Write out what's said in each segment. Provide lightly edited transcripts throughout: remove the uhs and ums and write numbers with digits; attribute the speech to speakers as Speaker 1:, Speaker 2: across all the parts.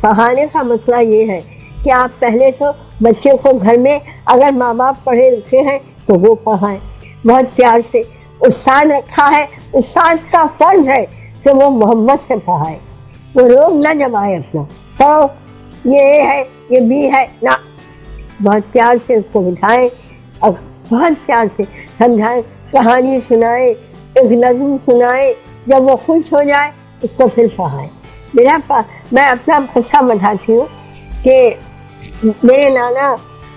Speaker 1: پڑھانے کا مسئلہ یہ ہے کہ آپ پہلے تو بچے کو گھر میں اگر ماں باپ پڑھے لکھے ہیں تو وہ پڑھائیں بہت پیار سے. استاد رکھا ہے، استاد کا فرض ہے کہ وہ محبت سے پڑھائے، وہ روک نہ جمائے اپنا پڑھو یہ اے ہے یہ بی ہے نہ. بہت پیار سے اس کو بٹھائیں اور بہت پیار سے سمجھائیں، کہانی سنائیں، ایک نظم سنائیں. جب وہ خوش ہو جائے اس کو پھر پڑھائیں. میں اپنا قصہ بتاتی ہوں کہ میرے نانا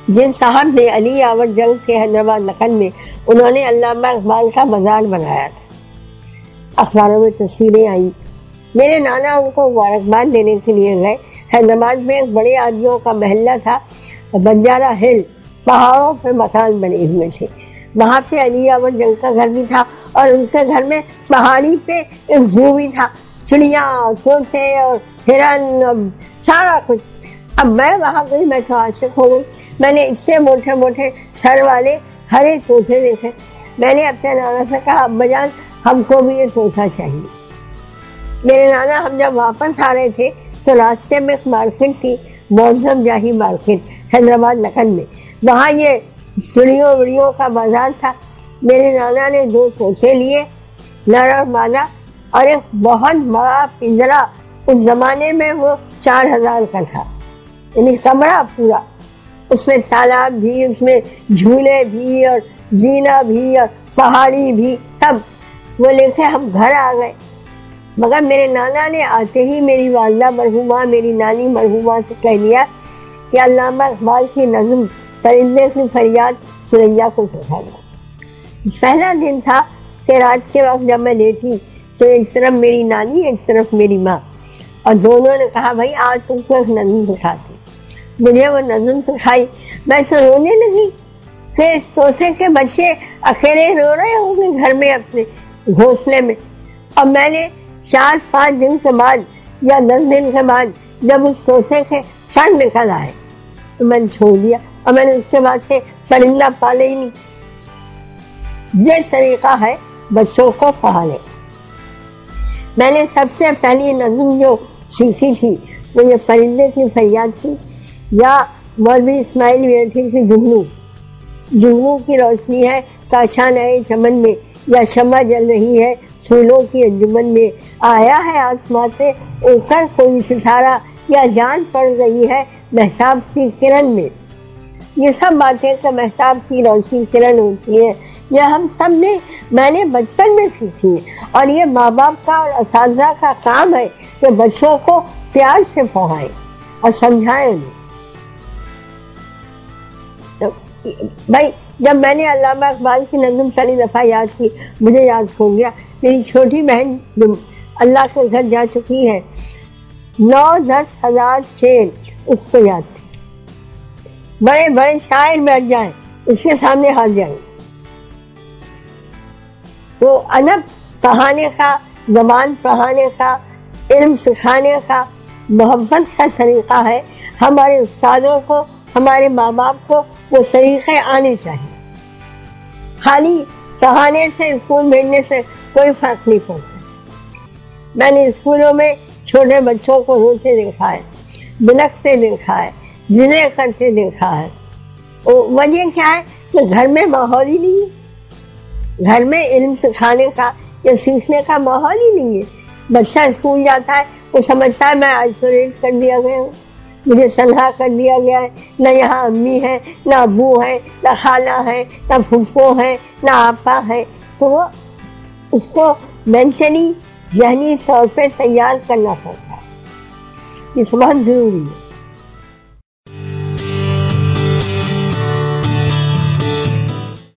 Speaker 1: جن صاحب نے علی آور جنگ کے حیدرآباد لکھن میں انہوں نے علامہ اقبال کا مزار بنایا تھا، اخباروں میں تصویریں آئیں. میرے نانا ان کو مبارکباد دینے کے لیے گئے. حیدرآباد میں ایک بڑے آدمیوں کا محلہ تھا، بنجارہ ہل، پہاڑوں پہ مکان بنے ہوئے تھے. وہاں پہ علی آور جنگ کا گھر بھی تھا اور ان کے گھر میں پہاڑی پہ ایک زو بھی تھا، چڑیاں، طوطے اور ہرن اور سارا کچھ. اب میں وہاں گئی، میں تو عاشق ہو گئی. میں نے اتنے موٹے موٹے سر والے ہرے طوطے دیکھے. میں نے اپنے نانا سے کہا ابا جان ہم کو بھی یہ طوطا چاہیے. میرے نانا ہم جب واپس آ رہے تھے تو راستے میں ایک مارکیٹ تھی، معظم جاہی مارکیٹ حیدرآباد لکھن میں، وہاں یہ چڑیوں وڑیوں کا بازار تھا. میرے نانا نے 2 طوطے لیے، نر اور مادہ، اور ایک بہت بڑا پنجرا، اس زمانے میں وہ 4000 کا تھا، یعنی کمرہ پورا، اس میں تالاب بھی، اس میں جھولے بھی اور زینہ بھی اور پہاڑی بھی، سب وہ لے کے ہم گھر آ گئے. مگر میرے نانا نے آتے ہی میری والدہ مرحومہ، میری نانی مرحومہ سے کہہ دیا کہ علامہ اقبال کی نظم پرندے کی فریاد سریا کو سکھا دو. پہلا دن تھا کہ رات کے وقت جب میں لیٹی تو ایک طرف میری نانی ایک طرف میری ماں، اور دونوں نے کہا بھائی آج تم کو ایک نظم سکھاتی. مجھے وہ نظم سکھائی. میں تو رونے لگی کہ طوطے کے بچے اکیلے رو رہے ہوں گے گھر میں اپنے گھونسلے میں. اور میں نے 4-5 دن کے بعد یا 10 دن کے بعد جب اس طوطے کے سر نکل آئے تو میں نے چھوڑ دیا، اور میں نے اس کے بعد سے پرندہ پالے ہی نہیں. یہ طریقہ ہے بچوں کو پڑھانے. میں نے سب سے پہلی نظم جو سیکھی تھی وہ یہ پرندے کی فریاد تھی، یا مولوی اسماعیل ویرٹھی کی جگنو کی روشنی ہے کاشاں نئے چمن میں، یا شمع جل رہی ہے پھولوں کی انجمن میں، آیا ہے آسمان سے اڑ کر کوئی ستارہ، یا جان پڑ گئی ہے مہتاب کی کرن میں. یہ سب باتیں کہ مہتاب کی روشنی کرن ہوتی ہے، یہ ہم سب نے، میں نے بچپن میں سیکھی ہے. اور یہ ماں باپ کا اور اساتذہ کا کام ہے کہ بچوں کو پیار سے پڑھائیں اور سمجھائیں انہیں. بھائی جب میں نے علامہ اقبال کی نظم پہلی دفعہ یاد کی مجھے یاد ہو گیا میری چھوٹی بہن جو اللہ کے گھر جا چکی ہے، 9-10 ہزار شعر اس کو یاد تھے. بڑے بڑے شاعر بیٹھ جائیں اس کے سامنے ہار جائیں. تو ادب پڑھانے کا، زبان پڑھانے کا، علم سکھانے کا، محبت کا طریقہ ہے. ہمارے استادوں کو، ہمارے ماں باپ کو وہ طریقے آنے چاہیے. خالی پڑھانے سے، اسکول بھیجنے سے کوئی فرق نہیں پڑتا. میں نے اسکولوں میں چھوٹے بچوں کو روتے دیکھا ہے، بلکتے دیکھا ہے، ضد کرتے دیکھا ہے. وجہ کیا ہے کہ گھر میں ماحول ہی نہیں ہے، گھر میں علم سکھانے کا یا سیکھنے کا ماحول ہی نہیں ہے. بچہ اسکول جاتا ہے وہ سمجھتا ہے میں آئسولیٹ کر دیا گیا ہوں، مجھے تنہا کر دیا گیا ہے، نہ یہاں امی ہے، نہ ابو ہے، نہ خالہ ہے، نہ پھپھو ہے، نہ آپا ہے. تو وہ اس کو مینٹلی ذہنی طور پہ تیار کرنا پڑتا ہے. یہ بہت ضروری ہے.